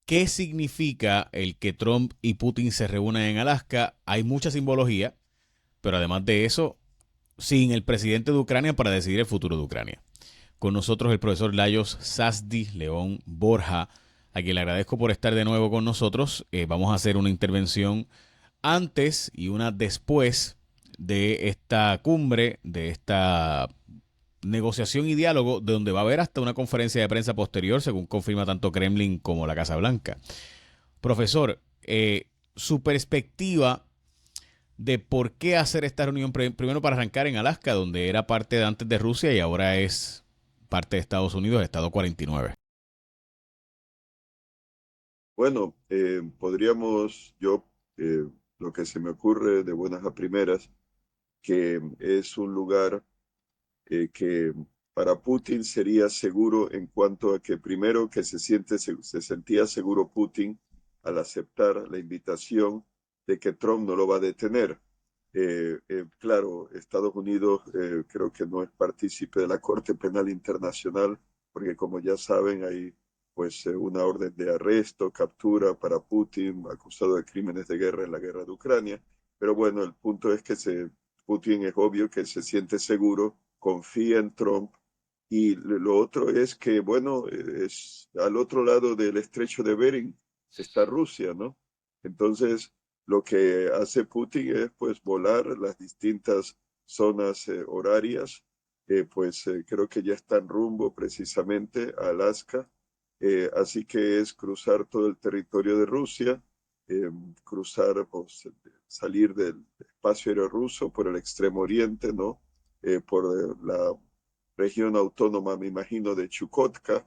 ¿Qué significa el que Trump y Putin se reúnan en Alaska? Hay mucha simbología, pero además de eso, sin el presidente de Ucrania para decidir el futuro de Ucrania. Con nosotros el profesor Lajos Sasdi León Borja, a quien le agradezco por estar de nuevo con nosotros. Vamos a hacer una intervención antes y una después de esta cumbre, de esta negociación y diálogo, de donde va a haber hasta una conferencia de prensa posterior, según confirma tanto Kremlin como la Casa Blanca. Profesor, su perspectiva de por qué hacer esta reunión, primero para arrancar en Alaska, donde era parte de antes de Rusia y ahora es parte de Estados Unidos, Estado 49. Bueno, eh, lo que se me ocurre de buenas a primeras, que es un lugar que para Putin sería seguro en cuanto a que primero que se sentía seguro Putin al aceptar la invitación de que Trump no lo va a detener. Claro, Estados Unidos creo que no es partícipe de la Corte Penal Internacional, porque como ya saben hay pues una orden de arresto, captura para Putin, acusado de crímenes de guerra en la guerra de Ucrania. Pero bueno, el punto es que Putin es obvio que se siente seguro, confía en Trump. Y lo otro es que, bueno, es al otro lado del estrecho de Bering está Rusia, ¿no? Entonces, lo que hace Putin es pues volar las distintas zonas horarias, creo que ya está en rumbo precisamente a Alaska, así que es cruzar todo el territorio de Rusia, eh, cruzar, pues, salir del espacio aéreo ruso por el extremo oriente, ¿no? Por la región autónoma, me imagino, de Chukotka,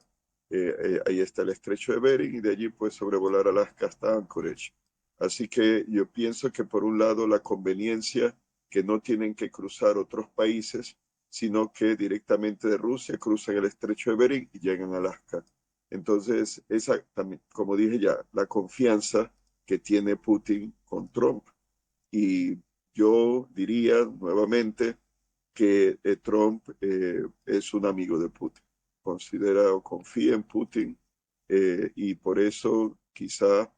ahí está el estrecho de Bering y de allí pues sobrevolar Alaska hasta Anchorage. Así que yo pienso que por un lado la conveniencia que no tienen que cruzar otros países, sino que directamente de Rusia cruzan el estrecho de Bering y llegan a Alaska. Entonces, esa también, como dije ya, la confianza que tiene Putin con Trump. Y yo diría nuevamente que Trump es un amigo de Putin, considera o confía en Putin, y por eso quizá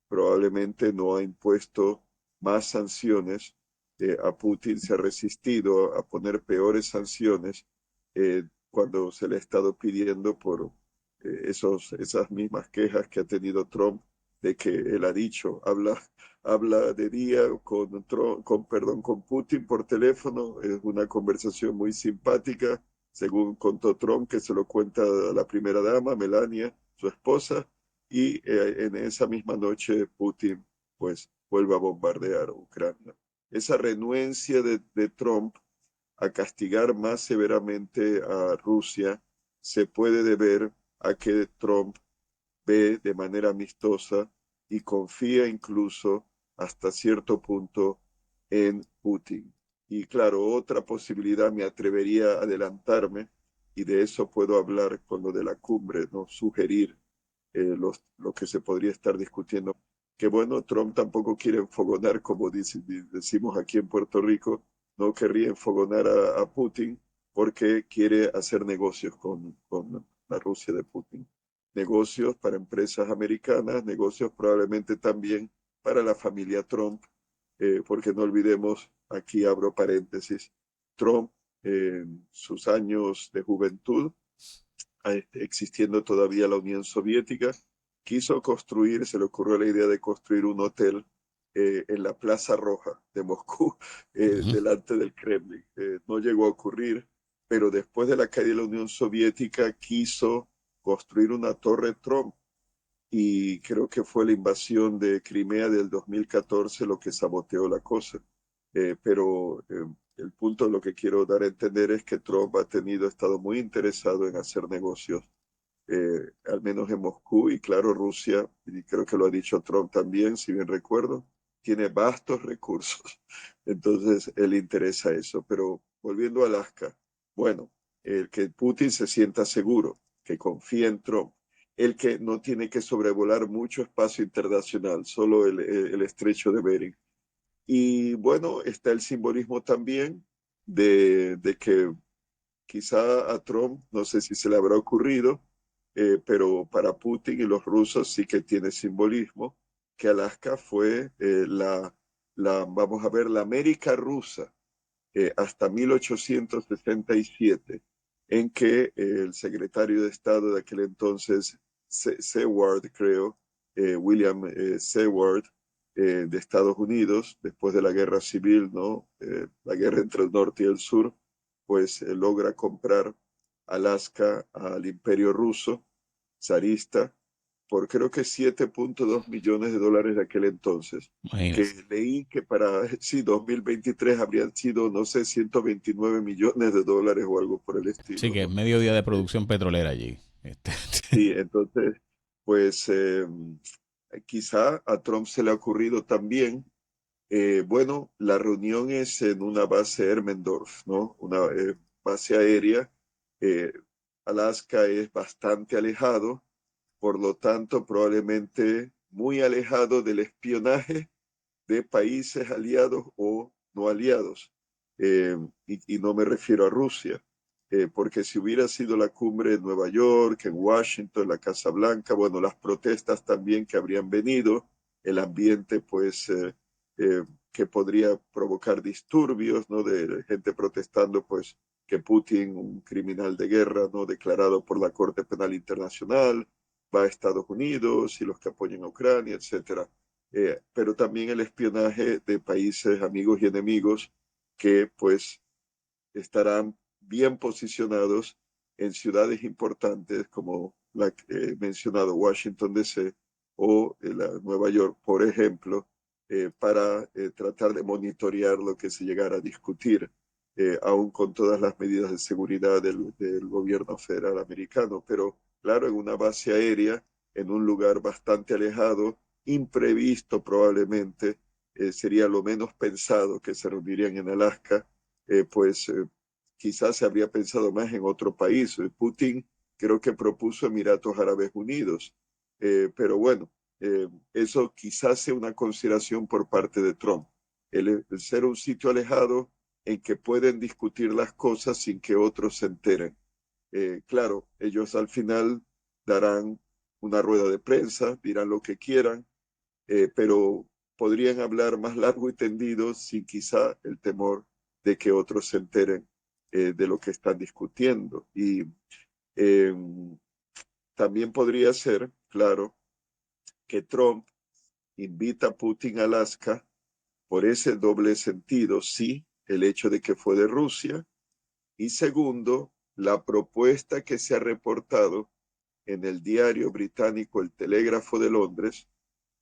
probablemente no ha impuesto más sanciones a Putin, se ha resistido a poner peores sanciones cuando se le ha estado pidiendo por esas mismas quejas que ha tenido Trump de que él ha dicho, habla de día con Putin por teléfono, es una conversación muy simpática, según contó Trump, que se lo cuenta a la primera dama, Melania, su esposa, y en esa misma noche Putin pues vuelve a bombardear Ucrania. Esa renuencia de Trump a castigar más severamente a Rusia se puede deber a que Trump ve de manera amistosa y confía incluso hasta cierto punto en Putin. Y claro, otra posibilidad, me atrevería a adelantarme, y de eso puedo hablar con lo de la cumbre, ¿no? Sugerir lo que se podría estar discutiendo. Que bueno, Trump tampoco quiere enfogonar, como decimos aquí en Puerto Rico, no querría enfogonar a Putin porque quiere hacer negocios con la Rusia de Putin. Negocios para empresas americanas, negocios probablemente también para la familia Trump, porque no olvidemos, aquí abro paréntesis, Trump en sus años de juventud, existiendo todavía la Unión Soviética, quiso construir, se le ocurrió la idea de construir un hotel en la Plaza Roja de Moscú, delante del Kremlin. No llegó a ocurrir, pero después de la caída de la Unión Soviética quiso construir una torre Trump, y creo que fue la invasión de Crimea del 2014 lo que saboteó la cosa. Pero el punto de lo que quiero dar a entender es que Trump ha estado muy interesado en hacer negocios, al menos en Moscú, y claro, Rusia, y creo que lo ha dicho Trump también, si bien recuerdo, tiene vastos recursos. Entonces, él interesa eso. Pero volviendo a Alaska, bueno, el que Putin se sienta seguro, que confía en Trump, el que no tiene que sobrevolar mucho espacio internacional, solo el estrecho de Bering. Y bueno, está el simbolismo también de que quizá a Trump, no sé si se le habrá ocurrido, pero para Putin y los rusos sí que tiene simbolismo, que Alaska fue vamos a ver, la América rusa hasta 1867, en que el secretario de Estado de aquel entonces, Seward, creo, William Seward, de Estados Unidos, después de la guerra civil, ¿no? La guerra entre el norte y el sur, pues logra comprar Alaska al Imperio Ruso zarista por creo que 7.2 millones de dólares de aquel entonces, que Imagínese. leí que para, sí, 2023 habrían sido, no sé, 129 millones de dólares o algo por el Sí, estilo, que ¿no? medio día de Eh, producción petrolera allí. sí, entonces, pues quizá a Trump se le ha ocurrido también, bueno, la reunión es en una base Hermendorf, ¿no? Una base aérea. eh, Alaska es bastante alejado, por lo tanto, probablemente muy alejado del espionaje de países aliados o no aliados. Y no me refiero a Rusia, porque si hubiera sido la cumbre en Nueva York, en Washington, la Casa Blanca, bueno, las protestas también que habrían venido, el ambiente pues eh, que podría provocar disturbios, ¿no? De gente protestando pues que Putin, un criminal de guerra, ¿no? Declarado por la Corte Penal Internacional, va a Estados Unidos y los que apoyan a Ucrania, etcétera. Pero también el espionaje de países amigos y enemigos que pues estarán bien posicionados en ciudades importantes como la que he mencionado, Washington, D.C. o Nueva York, por ejemplo, para tratar de monitorear lo que se llegara a discutir, aún con todas las medidas de seguridad del gobierno federal americano. Pero claro, en una base aérea, en un lugar bastante alejado, imprevisto probablemente, sería lo menos pensado que se reunirían en Alaska, pues quizás se habría pensado más en otro país. Putin creo que propuso Emiratos Árabes Unidos, pero bueno, eso quizás sea una consideración por parte de Trump, el ser un sitio alejado en que pueden discutir las cosas sin que otros se enteren. Claro, ellos al final darán una rueda de prensa, dirán lo que quieran, pero podrían hablar más largo y tendido sin quizá el temor de que otros se enteren de lo que están discutiendo. Y eh, también podría ser, claro, que Trump invita a Putin a Alaska por ese doble sentido, sí, el hecho de que fue de Rusia, y segundo, la propuesta que se ha reportado en el diario británico El Telégrafo de Londres,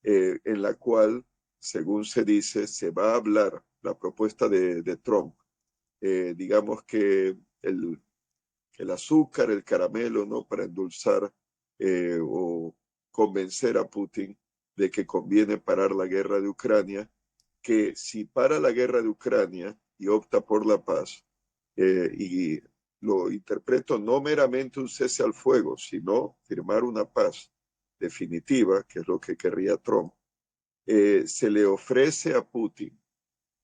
en la cual, según se dice, se va a hablar la propuesta de Trump. Digamos que el azúcar, el caramelo, ¿no? Para endulzar o convencer a Putin de que conviene parar la guerra de Ucrania, que si para la guerra de Ucrania y opta por la paz, y lo interpreto no meramente un cese al fuego, sino firmar una paz definitiva, que es lo que querría Trump, se le ofrece a Putin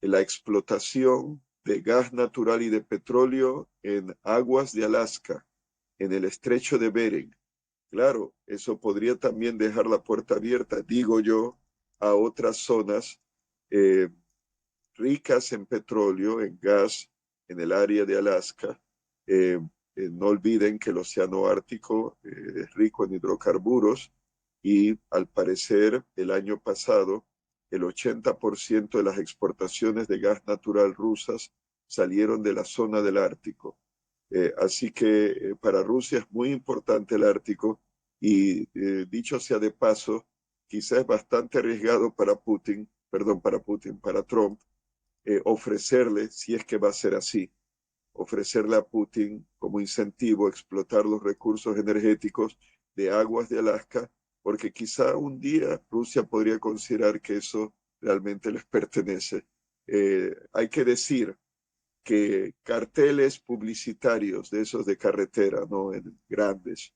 la explotación de gas natural y de petróleo en aguas de Alaska, en el estrecho de Bering. Claro, eso podría también dejar la puerta abierta, digo yo, a otras zonas eh, ricas en petróleo, en gas, en el área de Alaska. Eh, no olviden que el Océano Ártico es rico en hidrocarburos y al parecer el año pasado el 80% de las exportaciones de gas natural rusas salieron de la zona del Ártico. Así que para Rusia es muy importante el Ártico y dicho sea de paso, quizás es bastante arriesgado para Putin, perdón, para Trump, ofrecerle, si es que va a ser así, ofrecerle a Putin como incentivo explotar los recursos energéticos de aguas de Alaska, porque quizá un día Rusia podría considerar que eso realmente les pertenece. Hay que decir que carteles publicitarios de esos de carretera, ¿no? Grandes,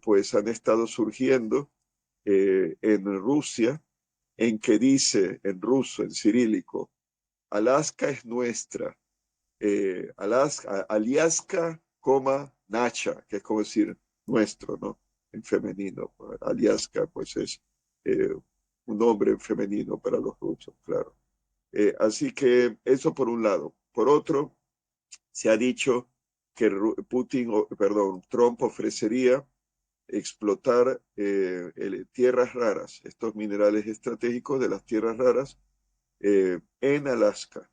pues han estado surgiendo en Rusia, en que dice en ruso, en cirílico, Alaska es nuestra. Alaska, Aliaska, coma, Nacha, que es como decir nuestro, ¿no? en femenino. Aliaska, pues es eh, un nombre en femenino para los rusos, claro. Así que eso por un lado. Por otro, se ha dicho que Trump ofrecería explotar tierras raras, estos minerales estratégicos de las tierras raras en Alaska.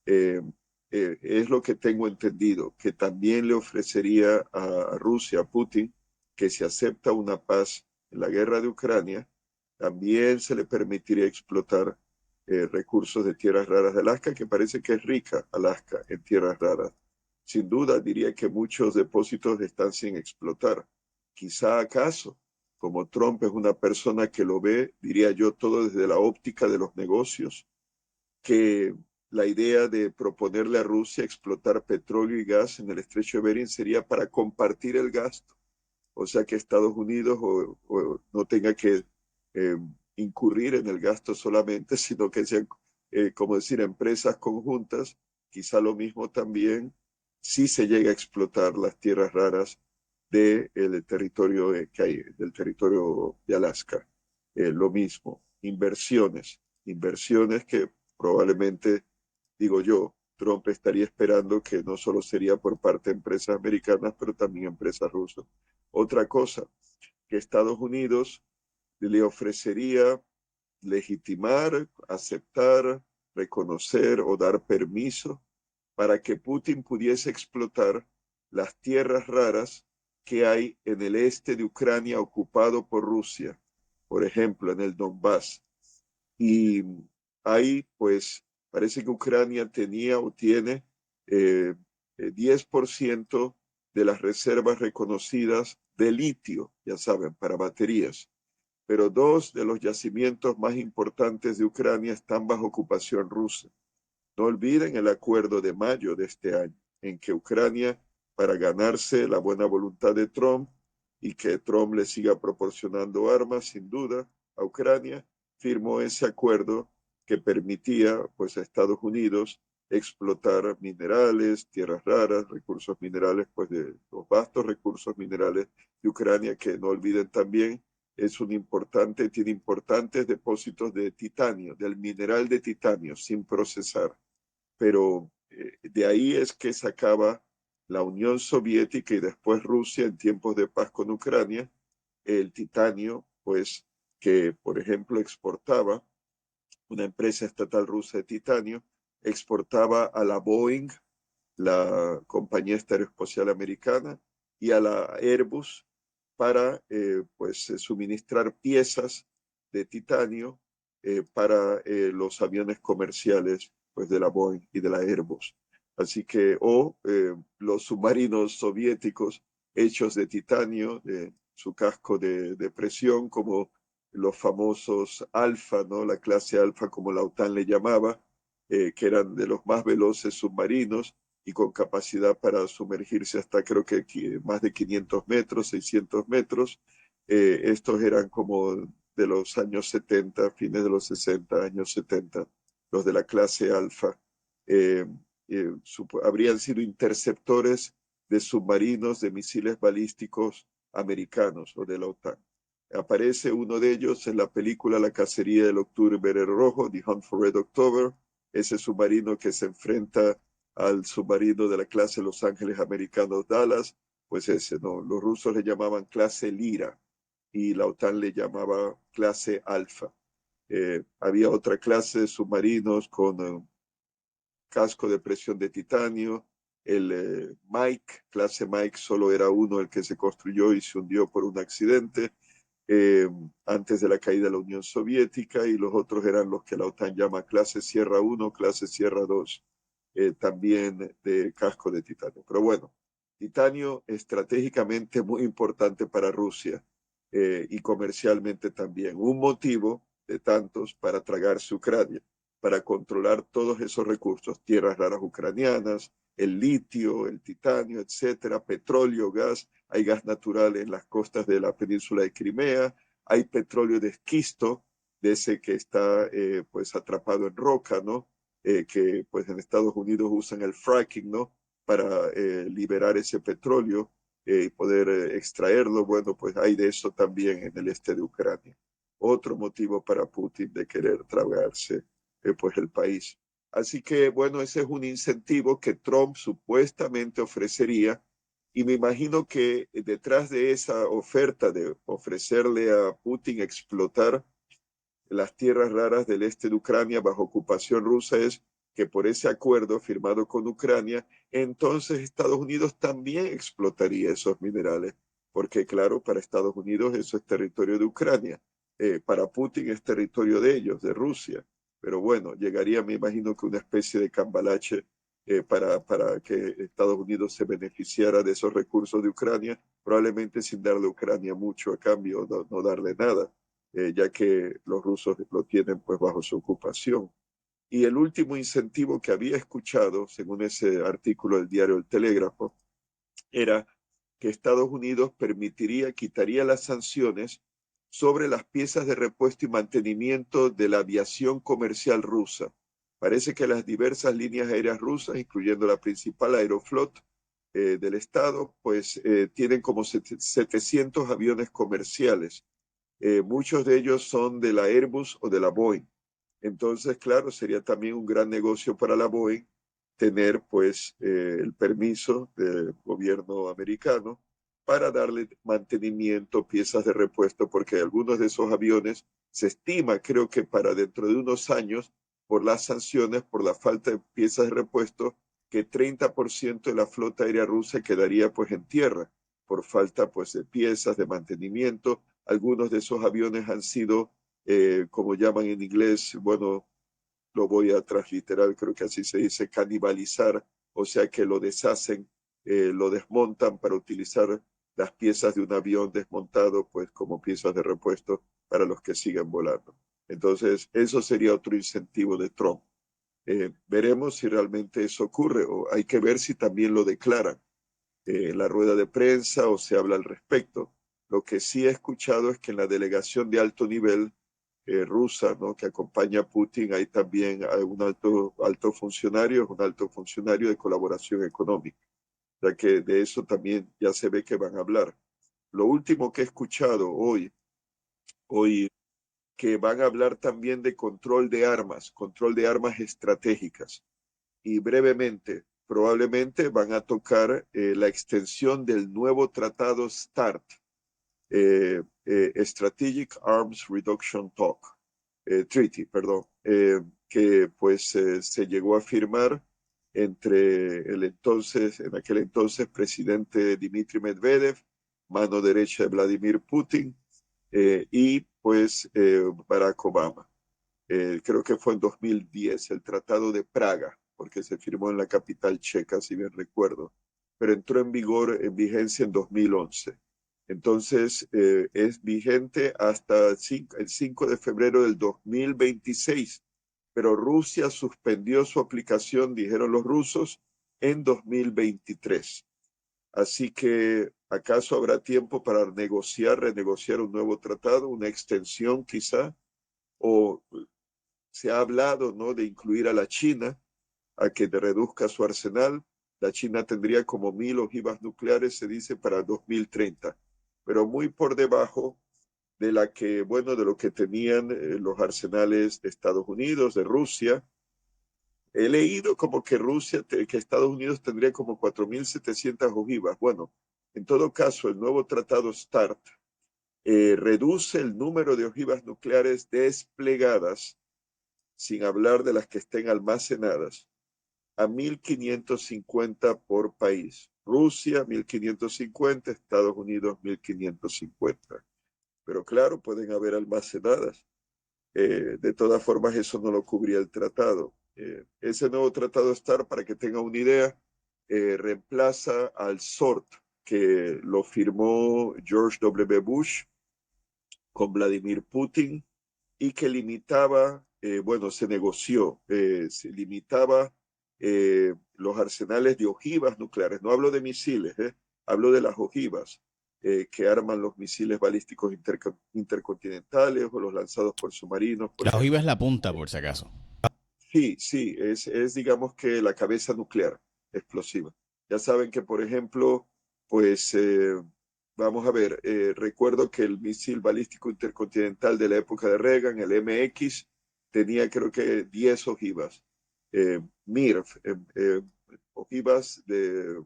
Eh, es lo que tengo entendido, que también le ofrecería a Rusia, a Putin, que si acepta una paz en la guerra de Ucrania, también se le permitiría explotar recursos de tierras raras de Alaska, que parece que es rica Alaska en tierras raras. Sin duda, diría que muchos depósitos están sin explotar. Quizá acaso, como Trump es una persona que lo ve, diría yo, todo desde la óptica de los negocios, que la idea de proponerle a Rusia explotar petróleo y gas en el estrecho de Bering sería para compartir el gasto, o sea que Estados Unidos no tenga que eh, incurrir en el gasto solamente, sino que sean, como decir, empresas conjuntas. Quizá lo mismo también si se llega a explotar las tierras raras del territorio que hay, del territorio de Alaska. Lo mismo, inversiones que probablemente, digo yo, Trump estaría esperando que no solo sería por parte de empresas americanas, pero también empresas rusas. Otra cosa, que Estados Unidos le ofrecería legitimar, aceptar, reconocer o dar permiso para que Putin pudiese explotar las tierras raras que hay en el este de Ucrania ocupado por Rusia, por ejemplo, en el Donbass. Y ahí, pues, parece que Ucrania tenía o tiene 10% de las reservas reconocidas de litio, ya saben, para baterías. Pero dos de los yacimientos más importantes de Ucrania están bajo ocupación rusa. No olviden el acuerdo de mayo de este año, en que Ucrania, para ganarse la buena voluntad de Trump y que Trump le siga proporcionando armas, sin duda, a Ucrania, firmó ese acuerdo que permitía pues, a Estados Unidos explotar minerales, tierras raras, recursos minerales, pues de los vastos recursos minerales de Ucrania, que no olviden también, tiene importantes depósitos de titanio, del mineral de titanio sin procesar, pero de ahí es que sacaba la Unión Soviética y después Rusia en tiempos de paz con Ucrania, el titanio, pues que por ejemplo exportaba una empresa estatal rusa de titanio, exportaba a la Boeing, la compañía aeroespacial americana, y a la Airbus para pues suministrar piezas de titanio para los aviones comerciales pues de la Boeing y de la Airbus. Así que, los submarinos soviéticos hechos de titanio, su casco de presión, como los famosos Alfa, ¿no? La clase Alfa, como la OTAN le llamaba, que eran de los más veloces submarinos y con capacidad para sumergirse hasta creo que más de 500 metros, 600 metros. Estos eran como de los años 70, fines de los 60, años 70, los de la clase Alfa. Eh, Habrían sido interceptores de submarinos de misiles balísticos americanos o de la OTAN. Aparece uno de ellos en la película La cacería del Octubre Rojo, The Hunt for Red October, ese submarino que se enfrenta al submarino de la clase Los Ángeles Americanos Dallas, pues ese, ¿no? Los rusos le llamaban clase Lira y la OTAN le llamaba clase Alfa. Había otra clase de submarinos con casco de presión de titanio, el Mike, clase Mike, solo era uno el que se construyó y se hundió por un accidente eh, antes de la caída de la Unión Soviética, y los otros eran los que la OTAN llama clase Sierra 1, clase Sierra 2, también de casco de titanio. Pero bueno, titanio estratégicamente muy importante para Rusia y comercialmente también. Un motivo de tantos para tragarse Ucrania, para controlar todos esos recursos, tierras raras ucranianas, el litio, el titanio, etcétera, petróleo, gas, hay gas natural en las costas de la península de Crimea, hay petróleo de esquisto, de ese que está pues atrapado en roca, ¿no? Que pues en Estados Unidos usan el fracking, ¿no? Para liberar ese petróleo. y poder extraerlo, bueno, pues hay de eso también en el este de Ucrania. Otro motivo para Putin de querer tragarse pues el país. Así que, bueno, ese es un incentivo que Trump supuestamente ofrecería y me imagino que detrás de esa oferta de ofrecerle a Putin explotar las tierras raras del este de Ucrania bajo ocupación rusa es que por ese acuerdo firmado con Ucrania, entonces Estados Unidos también explotaría esos minerales, porque claro, para Estados Unidos eso es territorio de Ucrania, para Putin es territorio de ellos, de Rusia, pero bueno, llegaría, me imagino que una especie de cambalache para que Estados Unidos se beneficiara de esos recursos de Ucrania, probablemente sin darle a Ucrania mucho a cambio, no darle nada, ya que los rusos lo tienen pues bajo su ocupación. Y el último incentivo que había escuchado, según ese artículo del diario El Telégrafo, era que Estados Unidos quitaría las sanciones sobre las piezas de repuesto y mantenimiento de la aviación comercial rusa. Parece que las diversas líneas aéreas rusas, incluyendo la principal Aeroflot del Estado, pues tienen como 700 aviones comerciales. Muchos de ellos son de la Airbus o de la Boeing. Entonces, claro, sería también un gran negocio para la Boeing tener pues el permiso del gobierno americano para darle mantenimiento, piezas de repuesto, porque algunos de esos aviones se estima, creo que para dentro de unos años, por las sanciones, por la falta de piezas de repuesto, que 30% de la flota aérea rusa quedaría pues en tierra por falta pues de piezas, de mantenimiento. Algunos de esos aviones han sido, como llaman en inglés, bueno, lo voy a transliterar, creo que así se dice, canibalizar, o sea que lo deshacen, lo desmontan para utilizar las piezas de un avión desmontado, pues como piezas de repuesto para los que siguen volando. Entonces, eso sería otro incentivo de Trump. Veremos si realmente eso ocurre o hay que ver si también lo declaran en la rueda de prensa o se habla al respecto. Lo que sí he escuchado es que en la delegación de alto nivel rusa, ¿no? Que acompaña a Putin, hay también un alto funcionario, es un alto funcionario de colaboración económica, ya que de eso también ya se ve que van a hablar. Lo último que he escuchado hoy que van a hablar también de control de armas estratégicas. Y brevemente, probablemente van a tocar la extensión del nuevo tratado START, Strategic Arms Reduction Treaty, perdón, que pues se llegó a firmar entre en aquel entonces, presidente Dmitry Medvedev, mano derecha de Vladimir Putin, y pues Barack Obama. Creo que fue en 2010, el Tratado de Praga, porque se firmó en la capital checa, si bien recuerdo, pero entró en vigencia en 2011. Entonces, es vigente hasta el 5 de febrero del 2026, pero Rusia suspendió su aplicación, dijeron los rusos, en 2023. Así que, ¿acaso habrá tiempo para renegociar un nuevo tratado, una extensión quizá? ¿O se ha hablado, ¿no?, de incluir a la China, a que reduzca su arsenal? La China tendría como 1.000 ojivas nucleares, se dice, para 2030, pero muy por debajo de de lo que tenían los arsenales de Estados Unidos, de Rusia. He leído como que Estados Unidos tendría como 4.700 ojivas. Bueno, en todo caso, el nuevo tratado START reduce el número de ojivas nucleares desplegadas, sin hablar de las que estén almacenadas, a 1.550 por país. Rusia, 1.550, Estados Unidos, 1.550. Pero claro, pueden haber almacenadas. De todas formas, eso no lo cubría el tratado. Ese nuevo tratado START, para que tenga una idea, reemplaza al SORT, que lo firmó George W. Bush con Vladimir Putin y que limitaba, se negoció, se limitaba los arsenales de ojivas nucleares. No hablo de misiles, hablo de las ojivas que arman los misiles balísticos intercontinentales o los lanzados por submarinos, por La ojiva ejemplo. es la punta, por si acaso. Sí, sí, es digamos que la cabeza nuclear explosiva. Ya saben que, por ejemplo, Pues vamos a ver, recuerdo que el misil balístico intercontinental de la época de Reagan, el MX, tenía creo que 10 ojivas. MIRV, ojivas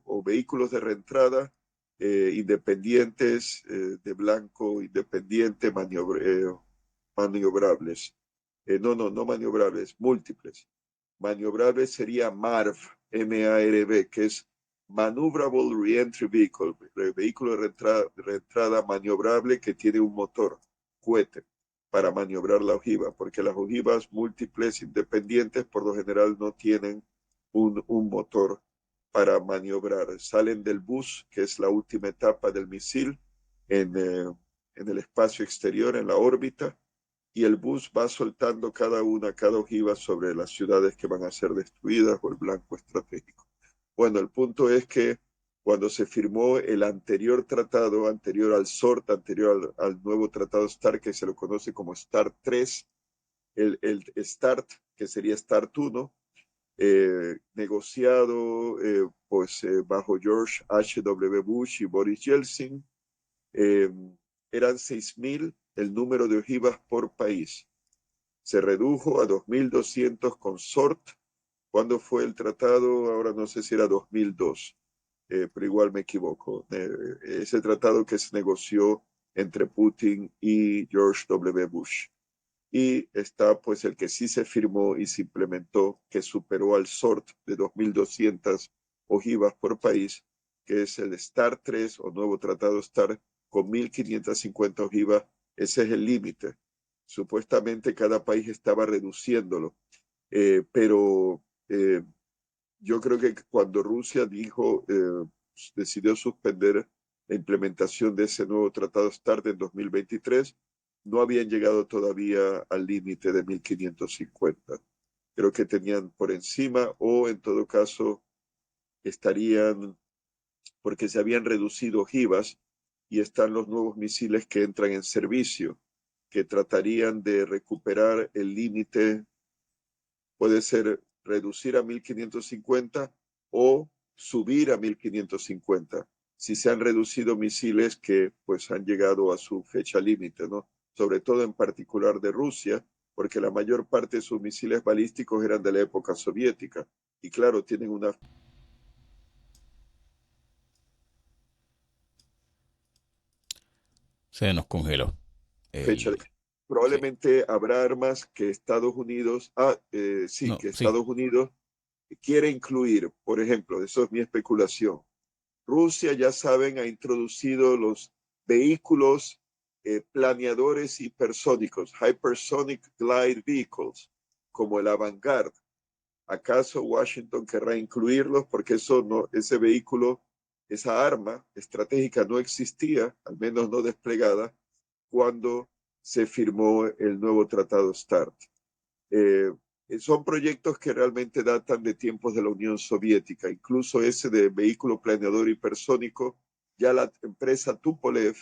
o vehículos de reentrada independientes, de blanco, independiente, maniobrables. No maniobrables, múltiples. Maniobrable sería MARV, M-A-R-V, que es Maneuverable Reentry Vehicle, vehículo de reentrada maniobrable que tiene un motor, cohete, para maniobrar la ojiva, porque las ojivas múltiples independientes por lo general no tienen un motor para maniobrar. Salen del bus, que es la última etapa del misil, en el espacio exterior, en la órbita, y el bus va soltando cada ojiva sobre las ciudades que van a ser destruidas o el blanco estratégico. Bueno, el punto es que cuando se firmó el anterior tratado, anterior al SORT, anterior al nuevo tratado START, que se lo conoce como START 3, el START, que sería START 1, negociado bajo George H.W. Bush y Boris Yeltsin, eh, eran 6.000 el número de ojivas por país. Se redujo a 2.200 con SORT. ¿Cuándo fue el tratado? Ahora no sé si era 2002, pero igual me equivoco. Ese tratado que se negoció entre Putin y George W. Bush. Y está pues el que sí se firmó y se implementó, que superó al SORT de 2.200 ojivas por país, que es el START 3 o nuevo tratado START con 1.550 ojivas. Ese es el límite. Supuestamente cada país estaba reduciéndolo, pero yo creo que cuando Rusia decidió suspender la implementación de ese nuevo tratado START en 2023, no habían llegado todavía al límite de 1.550. Creo que tenían por encima o en todo caso estarían, porque se habían reducido ojivas y están los nuevos misiles que entran en servicio, que tratarían de recuperar el límite. Puede ser reducir a 1.550 o subir a 1.550 si se han reducido misiles que pues han llegado a su fecha límite, ¿no? Sobre todo en particular de Rusia, porque la mayor parte de sus misiles balísticos eran de la época soviética y claro, tienen una Se nos congeló. fecha. El, sí. Probablemente habrá armas que Estados Unidos, sí, No, que sí. Estados Unidos quiere incluir, por ejemplo, eso es mi especulación. Rusia, ya saben, ha introducido los vehículos planeadores hipersónicos, Hypersonic Glide Vehicles, como el Avangard. ¿Acaso Washington querrá incluirlos? Porque ese vehículo, esa arma estratégica no existía, al menos no desplegada, cuando se firmó el nuevo tratado START. Eh, Son proyectos que realmente datan de tiempos de la Unión Soviética, incluso ese de vehículo planeador hipersónico, ya la empresa Tupolev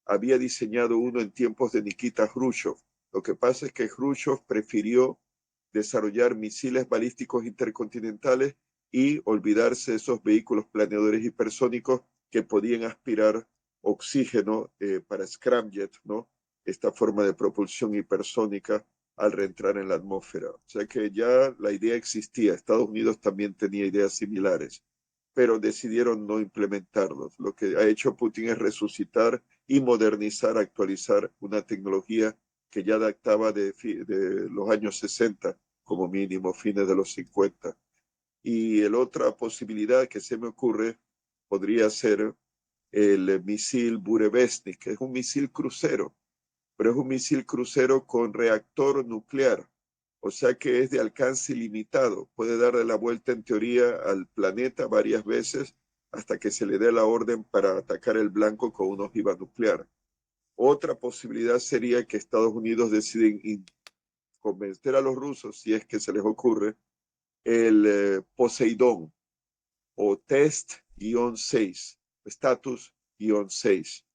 había diseñado uno en tiempos de Nikita Khrushchev. Lo que pasa es que Khrushchev prefirió desarrollar misiles balísticos intercontinentales y olvidarse de esos vehículos planeadores hipersónicos que podían aspirar oxígeno para scramjet, ¿no? Esta forma de propulsión hipersónica al reentrar en la atmósfera. O sea que ya la idea existía. Estados Unidos también tenía ideas similares, pero decidieron no implementarlos. Lo que ha hecho Putin es resucitar y modernizar, actualizar una tecnología que ya databa de los años 60, como mínimo, fines de los 50. Y la otra posibilidad que se me ocurre podría ser el misil Burevestnik, que es un misil crucero, pero es un misil crucero con reactor nuclear, o sea que es de alcance ilimitado, puede darle la vuelta en teoría al planeta varias veces hasta que se le dé la orden para atacar el blanco con una ojiva nuclear. Otra posibilidad sería que Estados Unidos deciden convencer a los rusos, si es que se les ocurre, el Poseidón o Test-6, Status-6,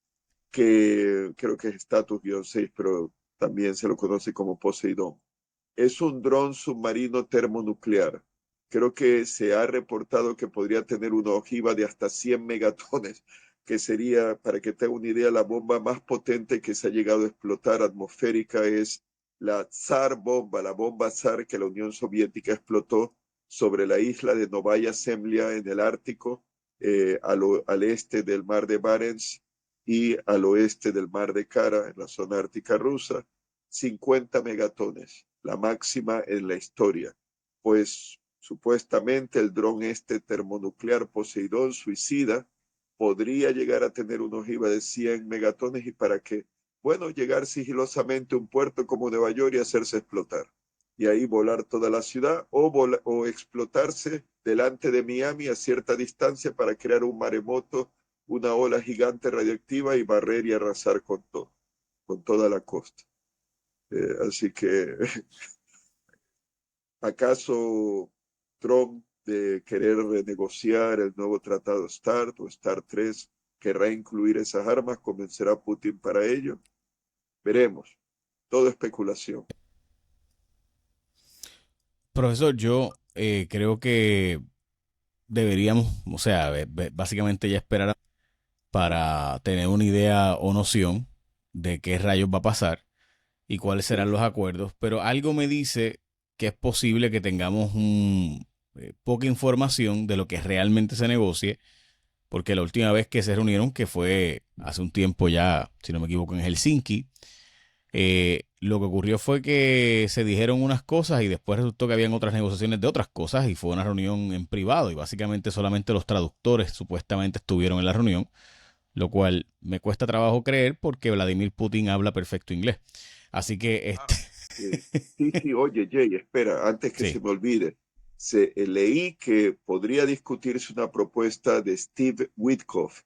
que creo que es Status-6, pero también se lo conoce como Poseidón. Es un dron submarino termonuclear Creo que se ha reportado que podría tener una ojiva de hasta 100 megatones, que sería, para que tenga una idea, la bomba más potente que se ha llegado a explotar atmosférica es la Tsar bomba, la bomba Tsar que la Unión Soviética explotó sobre la isla de Novaya Zemlya en el Ártico, al este del mar de Barents y al oeste del mar de Kara, en la zona ártica rusa, 50 megatones, la máxima en la historia. Pues supuestamente el dron este termonuclear Poseidón suicida podría llegar a tener una ojiva de 100 megatones y para qué, bueno, llegar sigilosamente a un puerto como Nueva York y hacerse explotar. Y ahí volar toda la ciudad o explotarse delante de Miami a cierta distancia para crear un maremoto, una ola gigante radiactiva y barrer y arrasar con toda la costa. Así que, ¿acaso Trump de querer renegociar el nuevo tratado START o START 3 querrá incluir esas armas? ¿Convencerá a Putin para ello? Veremos. Todo especulación. Profesor, yo creo que deberíamos, o sea, básicamente ya esperar para tener una idea o noción de qué rayos va a pasar y cuáles serán Sí. los acuerdos, pero algo me dice que es posible que tengamos poca información de lo que realmente se negocie, porque la última vez que se reunieron, que fue hace un tiempo ya, si no me equivoco, en Helsinki, lo que ocurrió fue que se dijeron unas cosas y después resultó que habían otras negociaciones de otras cosas y fue una reunión en privado y básicamente solamente los traductores supuestamente estuvieron en la reunión, lo cual me cuesta trabajo creer porque Vladimir Putin habla perfecto inglés. Así que Eh, sí, sí, oye, Jay, espera, antes que se sí, me olvide, leí que podría discutirse una propuesta de Steve Witkoff,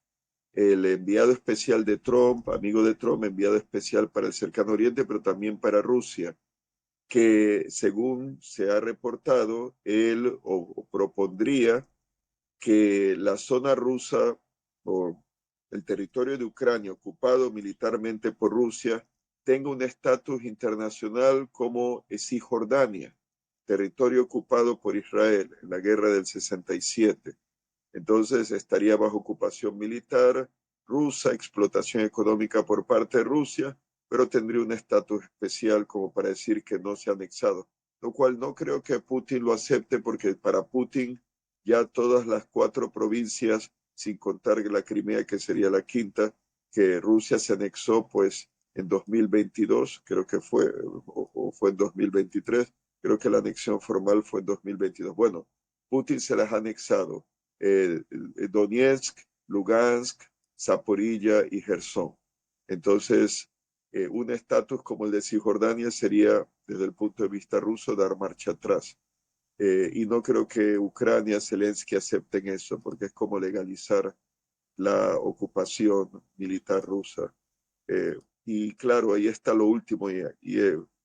el enviado especial de Trump, amigo de Trump, enviado especial para el Cercano Oriente, pero también para Rusia, que según se ha reportado, él o propondría que la zona rusa o el territorio de Ucrania ocupado militarmente por Rusia tenga un estatus internacional como Cisjordania, territorio ocupado por Israel en la guerra del 67. Entonces estaría bajo ocupación militar rusa, explotación económica por parte de Rusia, pero tendría un estatus especial como para decir que no se ha anexado, lo cual no creo que Putin lo acepte porque para Putin ya todas las cuatro provincias, sin contar la Crimea, que sería la quinta, que Rusia se anexó pues en 2022, creo que fue, o fue en 2023, creo que la anexión formal fue en 2022. Bueno, Putin se las ha anexado Donetsk, Lugansk, Zaporilla y Gerson. Entonces, un estatus como el de Cisjordania sería, desde el punto de vista ruso, dar marcha atrás. Y no creo que Ucrania, Zelensky acepten eso, porque es como legalizar la ocupación militar rusa. Eh, y claro, ahí está lo último, y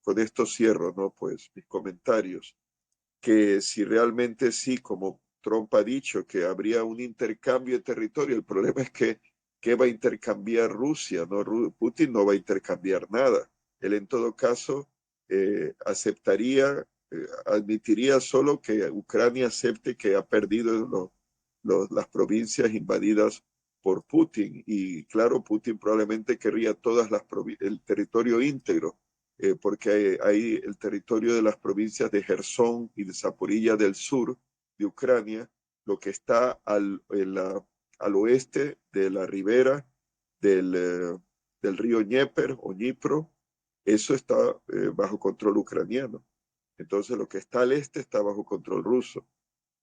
con esto cierro, ¿no? Pues mis comentarios que si realmente sí, como Trump ha dicho, que habría un intercambio de territorio, el problema es que ¿qué va a intercambiar Rusia? ¿No? Putin no va a intercambiar nada. Él en todo caso aceptaría, admitiría solo que Ucrania acepte que ha perdido las provincias invadidas por Putin. Y claro, Putin probablemente querría todas el territorio íntegro porque hay el territorio de las provincias de Gerson y de Zaporilla del sur de Ucrania, lo que está al oeste de la ribera del río Dnieper o Dnipro, eso está bajo control ucraniano. Entonces lo que está al este está bajo control ruso.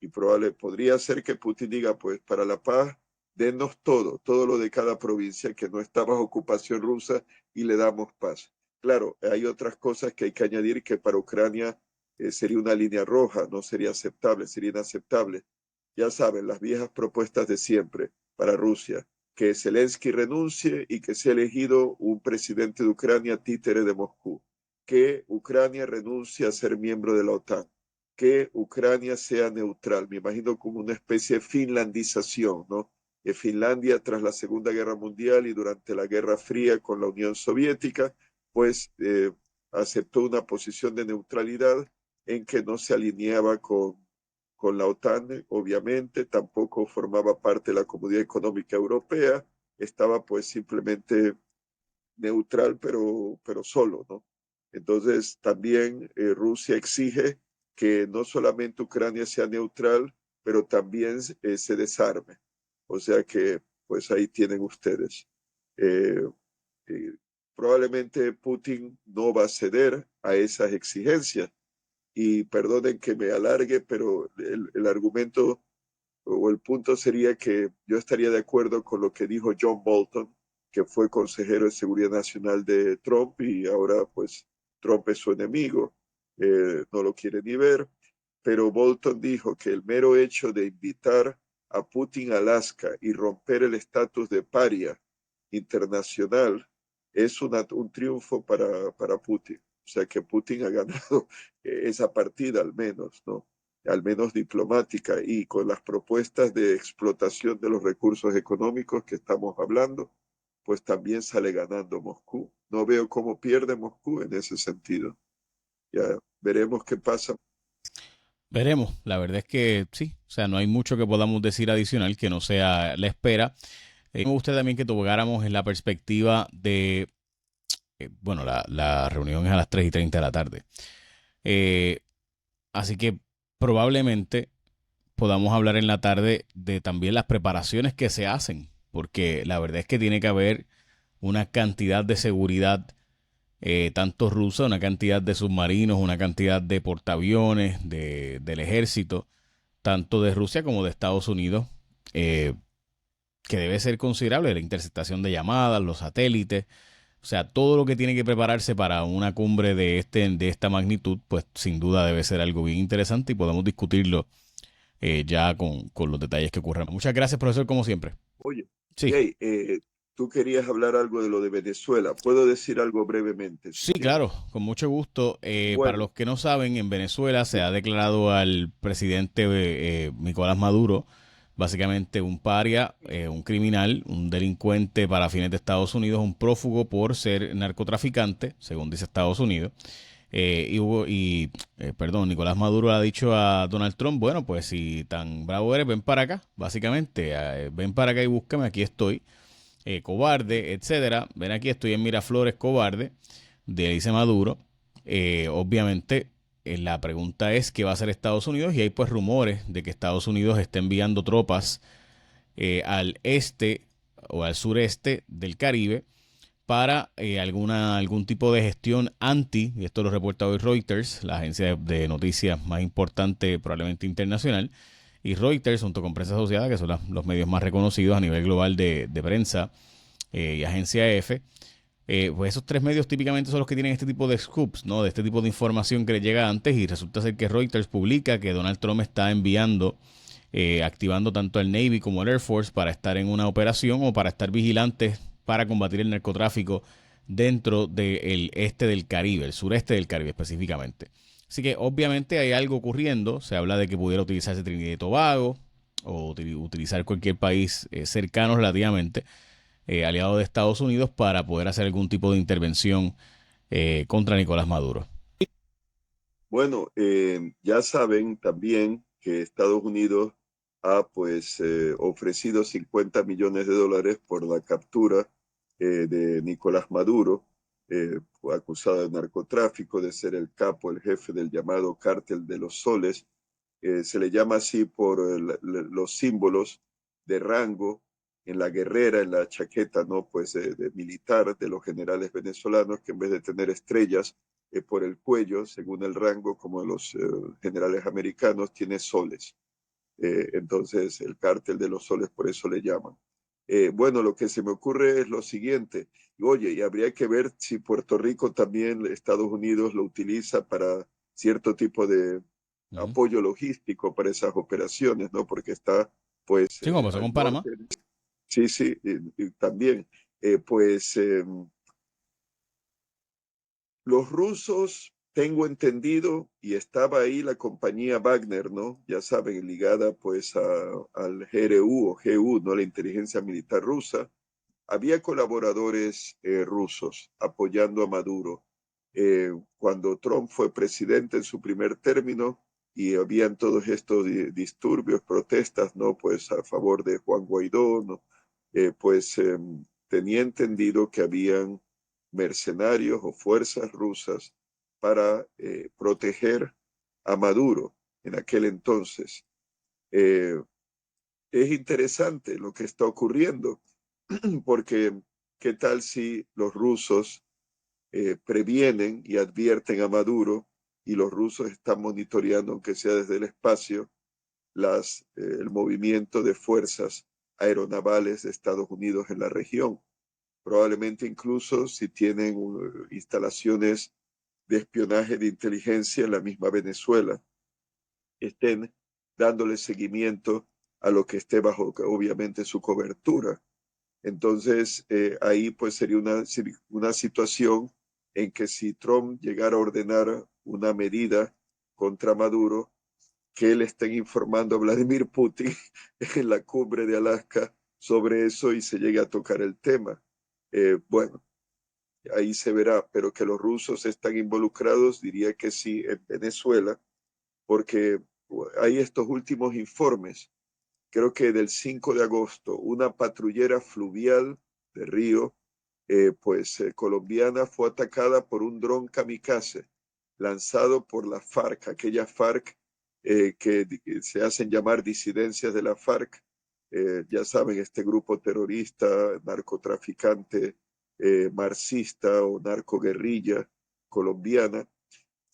Y podría ser que Putin diga, pues para la paz, denos todo lo de cada provincia que no está bajo ocupación rusa y le damos paz. Claro, hay otras cosas que hay que añadir que para Ucrania sería una línea roja, no sería aceptable, sería inaceptable. Ya saben, las viejas propuestas de siempre para Rusia, que Zelensky renuncie y que sea elegido un presidente de Ucrania títere de Moscú, que Ucrania renuncie a ser miembro de la OTAN, que Ucrania sea neutral. Me imagino como una especie de finlandización, ¿no? Finlandia tras la Segunda Guerra Mundial y durante la Guerra Fría con la Unión Soviética, pues aceptó una posición de neutralidad en que no se alineaba con la OTAN, obviamente, tampoco formaba parte de la Comunidad Económica Europea, estaba pues simplemente neutral, pero solo, ¿no? Entonces, también Rusia exige que no solamente Ucrania sea neutral, pero también se desarme. O sea que, pues ahí tienen ustedes. Eh, eh, Probablemente Putin no va a ceder a esas exigencias. Y perdonen que me alargue, pero el argumento o el punto sería que yo estaría de acuerdo con lo que dijo John Bolton, que fue consejero de Seguridad Nacional de Trump y ahora pues Trump es su enemigo, no lo quiere ni ver, pero Bolton dijo que el mero hecho de invitar a Putin a Alaska y romper el estatus de paria internacional es un triunfo para Putin. O sea que Putin ha ganado esa partida al menos, ¿no? Al menos diplomática, y con las propuestas de explotación de los recursos económicos que estamos hablando, pues también sale ganando Moscú. No veo cómo pierde Moscú en ese sentido. Ya veremos qué pasa. Veremos, la verdad es que sí, o sea, no hay mucho que podamos decir adicional que no sea la espera. Me gustaría también que tocáramos en la perspectiva de, bueno, la reunión es a las 3:30 de la tarde. Eh, Así que probablemente podamos hablar en la tarde de también las preparaciones que se hacen, porque la verdad es que tiene que haber una cantidad de seguridad, tanto rusa, una cantidad de submarinos, una cantidad de portaaviones del ejército, tanto de Rusia como de Estados Unidos, eh, que debe ser considerable, la interceptación de llamadas, los satélites, o sea, todo lo que tiene que prepararse para una cumbre de esta magnitud, pues sin duda debe ser algo bien interesante y podemos discutirlo ya con los detalles que ocurran. Muchas gracias, profesor, como siempre. Oye, Sí, Jay, tú querías hablar algo de lo de Venezuela. ¿Puedo decir algo brevemente, si sí, quieres? claro, con mucho gusto. Para Bueno, los que no saben, en Venezuela se sí, ha declarado al presidente Nicolás Maduro básicamente un paria, un criminal, un delincuente para fines de Estados Unidos, un prófugo por ser narcotraficante, según dice Estados Unidos. Perdón, Nicolás Maduro le ha dicho a Donald Trump, bueno, pues si tan bravo eres, ven para acá, básicamente, ven para acá y búscame, aquí estoy, cobarde, etcétera, ven aquí, estoy en Miraflores, cobarde, dice Maduro. Obviamente, la pregunta es qué va a hacer Estados Unidos y hay pues rumores de que Estados Unidos está enviando tropas al este o al sureste del Caribe para algún tipo de gestión anti, y esto lo reporta hoy Reuters, la agencia de noticias más importante probablemente internacional, y Reuters junto con Prensa Asociada, que son los medios más reconocidos a nivel global de prensa, y agencia EFE. Pues esos tres medios típicamente son los que tienen este tipo de scoops, ¿no? De este tipo de información que les llega antes, y resulta ser que Reuters publica que Donald Trump está enviando, activando tanto el Navy como el Air Force para estar en una operación o para estar vigilantes para combatir el narcotráfico dentro del este del Caribe, el sureste del Caribe específicamente. Así que obviamente hay algo ocurriendo, se habla de que pudiera utilizarse Trinidad y Tobago o utilizar cualquier país cercano relativamente, aliado de Estados Unidos, para poder hacer algún tipo de intervención contra Nicolás Maduro. bueno, ya saben también que Estados Unidos ha pues ofrecido 50 millones de dólares por la captura de Nicolás Maduro, acusado de narcotráfico, de ser el capo, el jefe del llamado Cártel de los Soles. Se le llama así por los símbolos de rango en la guerrera, en la chaqueta, ¿no? Pues de militar de los generales venezolanos, que en vez de tener estrellas por el cuello, según el rango, como los generales americanos, tiene soles. Entonces, el cártel de los soles, por eso le llaman. Bueno, lo que se me ocurre es lo siguiente. Oye, y habría que ver si Puerto Rico también, Estados Unidos, lo utiliza para cierto tipo de Uh -huh. apoyo logístico para esas operaciones, ¿no? Porque está, pues, Sí, como pasó con al Panamá. norte. Sí, sí, y también, pues, los rusos, tengo entendido, y estaba ahí la compañía Wagner, ¿no? Ya saben, ligada pues al GRU o GU, ¿no? La inteligencia militar rusa. Había colaboradores rusos apoyando a Maduro. Cuando Trump fue presidente en su primer término, y habían todos estos disturbios, protestas, ¿no? Pues a favor de Juan Guaidó, ¿no? Tenía entendido que habían mercenarios o fuerzas rusas para proteger a Maduro en aquel entonces. Eh, es interesante lo que está ocurriendo, porque ¿qué tal si los rusos previenen y advierten a Maduro y los rusos están monitoreando, aunque sea desde el espacio, el movimiento de fuerzas aeronavales de Estados Unidos en la región? Probablemente incluso si tienen instalaciones de espionaje de inteligencia en la misma Venezuela, estén dándole seguimiento a lo que esté bajo, obviamente, su cobertura. Entonces, ahí pues sería una situación en que si Trump llegara a ordenar una medida contra Maduro, que le estén informando a Vladimir Putin en la cumbre de Alaska sobre eso y se llegue a tocar el tema. Bueno, ahí se verá, pero que los rusos están involucrados, diría que sí, en Venezuela, porque hay estos últimos informes, creo que del 5 de agosto, una patrullera fluvial de Río, colombiana, fue atacada por un dron kamikaze lanzado por la FARC, aquella FARC que se hacen llamar disidencias de la FARC, ya saben, este grupo terrorista, narcotraficante, marxista o narcoguerrilla colombiana.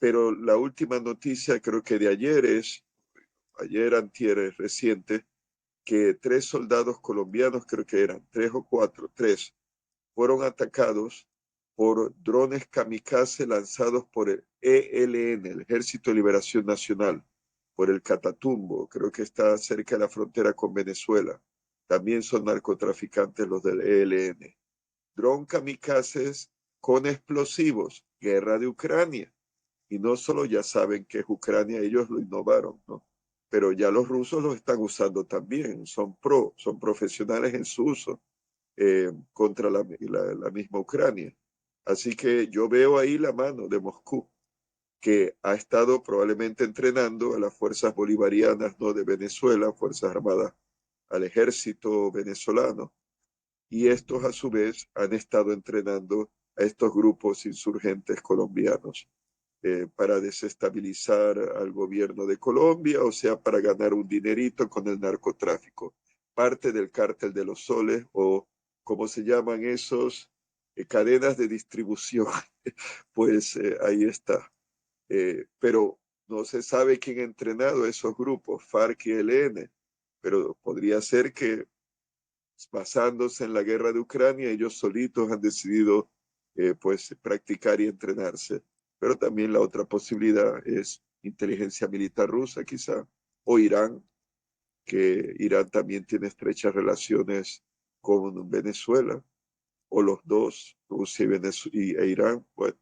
Pero la última noticia, creo que de ayer, antier, es reciente, que 3 soldados colombianos, creo que eran 3 o 4, 3, fueron atacados por drones kamikaze lanzados por el ELN, el Ejército de Liberación Nacional, por el Catatumbo, creo que está cerca de la frontera con Venezuela. También son narcotraficantes los del ELN. Dron kamikazes con explosivos, guerra de Ucrania. Y no solo ya saben que es Ucrania, ellos lo innovaron, ¿no? Pero ya los rusos los están usando también, son profesionales en su uso contra la misma Ucrania. Así que yo veo ahí la mano de Moscú, que ha estado probablemente entrenando a las fuerzas bolivarianas, ¿no? De Venezuela, Fuerzas Armadas, al ejército venezolano, y estos a su vez han estado entrenando a estos grupos insurgentes colombianos para desestabilizar al gobierno de Colombia, o sea, para ganar un dinerito con el narcotráfico. Parte del cártel de los soles o como se llaman esos, cadenas de distribución, pues ahí está. Pero no se sabe quién ha entrenado a esos grupos, FARC y ELN, pero podría ser que basándose en la guerra de Ucrania, ellos solitos han decidido pues practicar y entrenarse. Pero también la otra posibilidad es inteligencia militar rusa, quizá, o Irán, que Irán también tiene estrechas relaciones con Venezuela, o los dos, Rusia e Irán. Bueno,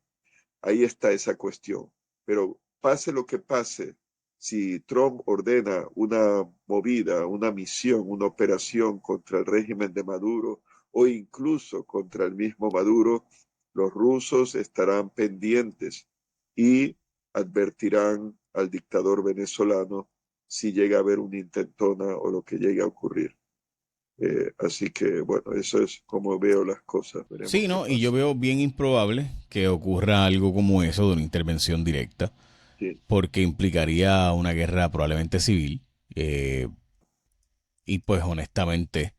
ahí está esa cuestión. Pero pase lo que pase, si Trump ordena una movida, una misión, una operación contra el régimen de Maduro o incluso contra el mismo Maduro, los rusos estarán pendientes y advertirán al dictador venezolano si llega a haber una intentona o lo que llegue a ocurrir. Así que, bueno, eso es como veo las cosas. Veremos Sí, qué ¿no? Y yo pasa. veo bien improbable que ocurra algo como eso de una intervención directa, Sí, porque implicaría una guerra probablemente civil. eh, y pues honestamente,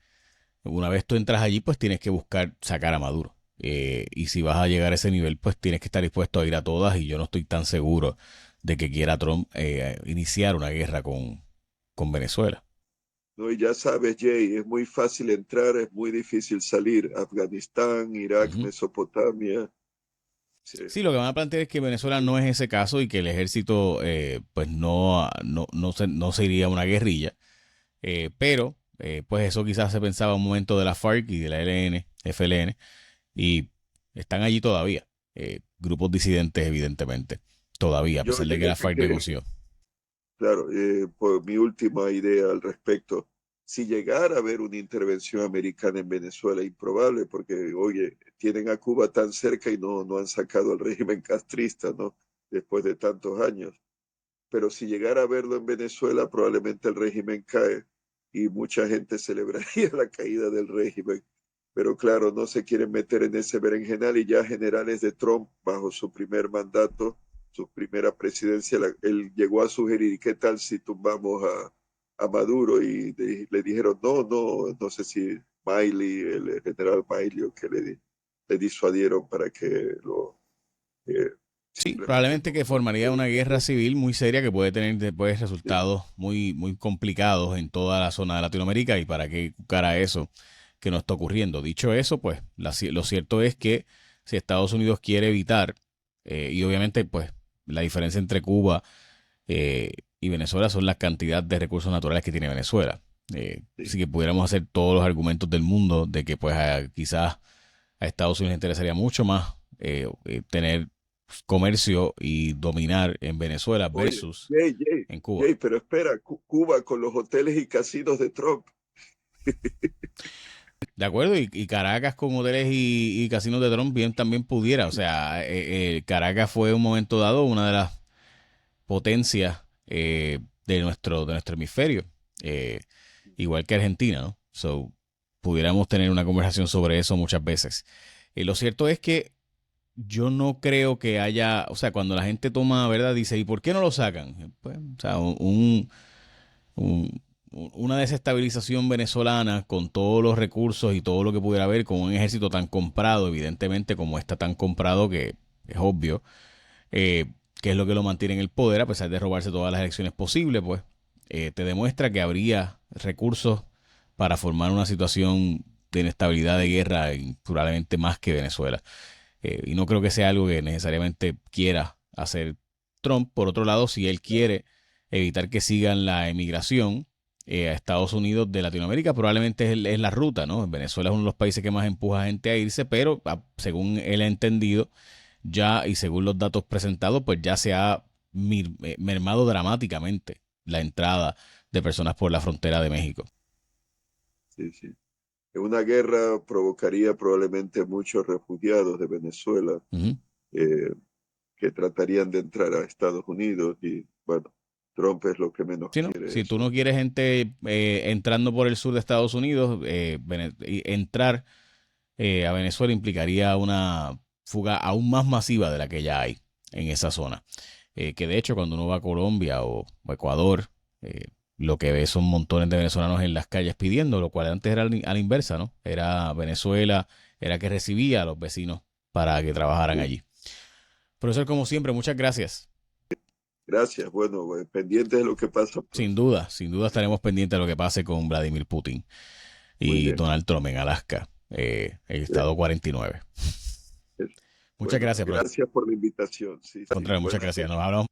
una vez tú entras allí, pues tienes que buscar sacar a Maduro. Y si vas a llegar a ese nivel, pues tienes que estar dispuesto a ir a todas. Y yo no estoy tan seguro de que quiera Trump iniciar una guerra con Venezuela. no, y ya sabes, Jay, es muy fácil entrar, es muy difícil salir. Afganistán, Irak, Ujú. Mesopotamia. Sí, Sí, lo que van a plantear es que Venezuela no es ese caso y que el ejército pues no se iría a una guerrilla. Pero pues eso quizás se pensaba un momento de la FARC y de la LN, FLN, y están allí todavía. Grupos disidentes, evidentemente, todavía, a yo pesar de que la FARC negoció. claro, por mi última idea al respecto, si llegara a haber una intervención americana en Venezuela, improbable, porque, oye, tienen a Cuba tan cerca y no han sacado al régimen castrista, ¿no? Después de tantos años. pero si llegara a verlo en Venezuela, probablemente el régimen cae y mucha gente celebraría la caída del régimen. Pero claro, no se quieren meter en ese berenjenal y ya generales de Trump, bajo su primer mandato, su primera presidencia, él llegó a sugerir, ¿qué tal si tumbamos a Maduro? Y le dijeron, no sé si Miley, el general Miley, o que le disuadieron para que lo Sí, simplemente probablemente que no formaría una guerra civil muy seria que puede tener después sí, resultados muy, muy complicados en toda la zona de Latinoamérica y para qué cara eso que no está ocurriendo. Dicho eso, pues lo cierto es que si Estados Unidos quiere evitar, y obviamente pues la diferencia entre Cuba eh, y Venezuela son la cantidad de recursos naturales que tiene Venezuela. Así sí. que pudiéramos hacer todos los argumentos del mundo de que pues quizás a Estados Unidos le interesaría mucho más tener comercio y dominar en Venezuela Oye, versus Jay, en Cuba. Jay, pero espera, Cuba con los hoteles y casinos de Trump. De acuerdo, y Caracas con hoteles y casinos de Trump bien también pudiera. O sea, Caracas fue en un momento dado una de las potencias de nuestro hemisferio, eh, igual que Argentina, ¿no? So, pudiéramos tener una conversación sobre eso muchas veces. Lo cierto es que yo no creo que haya, o sea, cuando la gente toma, ¿verdad? Dice, ¿y por qué no lo sacan? Pues, o sea, un- una desestabilización venezolana con todos los recursos y todo lo que pudiera haber, con un ejército tan comprado, evidentemente como está tan comprado que es obvio, que es lo que lo mantiene en el poder, a pesar de robarse todas las elecciones posibles, pues, te demuestra que habría recursos para formar una situación de inestabilidad de guerra, probablemente más que Venezuela. Y no creo que sea algo que necesariamente quiera hacer Trump. Por otro lado, si él quiere evitar que sigan la emigración a Estados Unidos de Latinoamérica, probablemente es la ruta, ¿no? Venezuela es uno de los países que más empuja a gente a irse, pero según él ha entendido ya y según los datos presentados, pues ya se ha mermado dramáticamente la entrada de personas por la frontera de México. Sí, sí. Una guerra provocaría probablemente muchos refugiados de Venezuela Ujú. eh, que tratarían de entrar a Estados Unidos y bueno, Trump es lo que menos Sí, ¿no? quiere Si tú eso. no quieres gente entrando por el sur de Estados Unidos, y entrar a Venezuela implicaría una fuga aún más masiva de la que ya hay en esa zona. Que de hecho cuando uno va a Colombia o Ecuador, lo que ve son montones de venezolanos en las calles pidiendo, lo cual antes era a la inversa, ¿no? Era Venezuela, era que recibía a los vecinos para que trabajaran Sí. allí. Profesor, como siempre, muchas gracias. Gracias. Bueno, pendientes de lo que pasa, pues. Sin duda estaremos pendientes de lo que pase con Vladimir Putin Muy y bien. Donald Trump en Alaska, el Bien. estado 49. Muchas Bueno, gracias, profesor. gracias por la invitación. Sí, sí. Contrario, muchas Buenas gracias. Nos noches. hablamos.